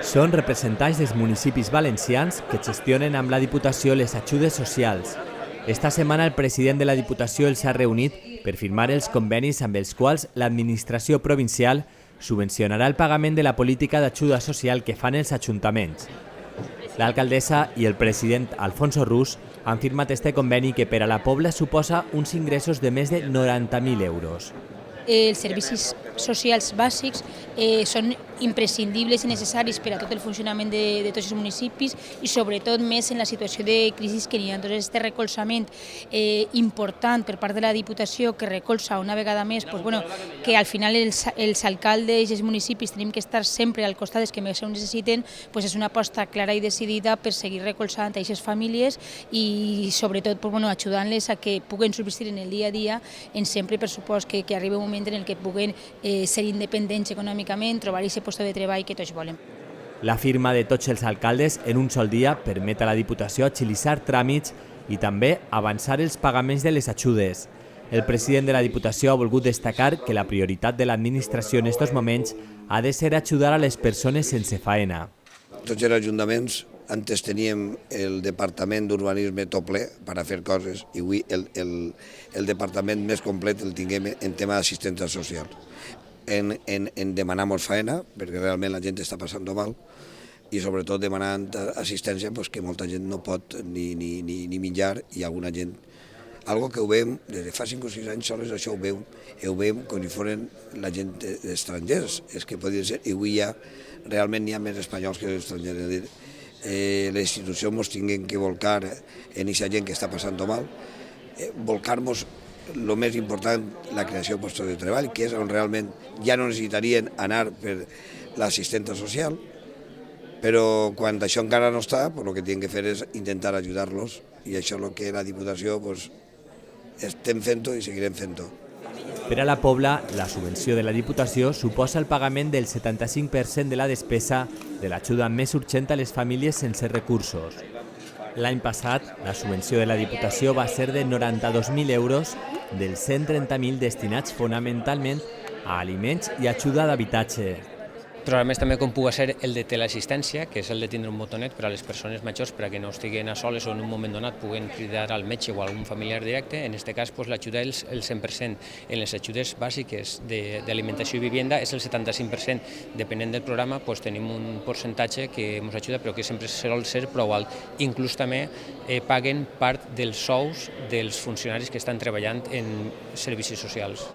Són representants dels municipis valencians que gestionen amb la Diputació les ajudes socials. Esta setmana el president de la Diputació els ha reunit per firmar els convenis amb els quals l'administració provincial subvencionarà el pagament de la política d'ajuda social que fan els ajuntaments. L'alcaldessa i el president Alfonso Rus han firmat este conveni que per a la Pobla suposa uns ingressos de més de 90.000 euros. Els serveis socials bàsics són imprescindibles i necessaris per a tot el funcionament de tots els municipis i sobretot més en la situació de crisi que hi ha. Entonces, este recolzament important per part de la Diputació que recolza una vegada més que al final els alcaldes i els municipis tenim que estar sempre al costat dels que més ho necessiten, és una aposta clara i decidida per seguir recolzant a aquestes famílies i sobretot ajudant-les a que puguen subsistir en el dia a dia en sempre, per supost, que arribi un moment en el que puguen ser independents econòmicament, trobar aquest lloc de treball que tots volem. La firma de tots els alcaldes en un sol dia permet a la Diputació agilitzar tràmits i també avançar els pagaments de les ajudes. El president de la Diputació ha volgut destacar que la prioritat de l'administració en aquests moments ha de ser ajudar a les persones sense faena. Tots els ajuntaments antes teníem el Departament d'Urbanisme tot ple per a fer coses i avui el departament més complet el tinguem en tema d'assistència social. En demanar-nos faena, perquè realment la gent està passant mal, i sobretot demanant assistència que molta gent no pot ni menjar i alguna gent. Algo que ho veiem des de fa 5 o 6 anys sols, això ho veiem com si foren la gent d'estrangers. És que podria ser, i avui ja realment hi ha més espanyols que estrangers. Les institucions ens tinguem que volcar en aquesta gent que està passant mal, volcar-nos el més important, la creació de llocs de treball, que és on realment ja no necessitarien anar per l'assistència social, però quan això encara no està, el que tenen que fer és intentar ajudar-los, i això és el que la Diputació estem fent-ho i seguirem fent-ho. Per a la Pobla, la subvenció de la Diputació suposa el pagament del 75% de la despesa de l'ajuda més urgent a les famílies sense recursos. L'any passat, la subvenció de la Diputació va ser de 92.000 euros dels 130.000 destinats fonamentalment a aliments i ajuda d'habitatge. Però a més també com pugui ser el de teleassistència, que és el de tindre un botonet per a les persones majors perquè no estiguen a soles o en un moment donat puguen cridar al metge o a algun familiar directe. En aquest cas l'ajuda és el 100%. En les ajudes bàsiques d'alimentació i vivienda és el 75%. Depenent del programa tenim un percentatge que ens ajuda però que sempre sol ser prou alt. Inclús també paguen part dels sous dels funcionaris que estan treballant en servicis socials.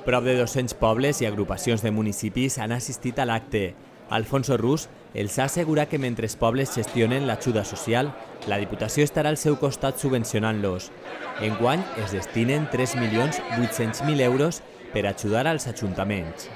Prop de 200 pobles i agrupacions de municipis han assistit a l'acte. Alfonso Rus els ha assegurat que mentre els pobles gestionen l'ajuda social, la Diputació estarà al seu costat subvencionant-los. Enguany es destinen 3.800.000 euros per ajudar als ajuntaments.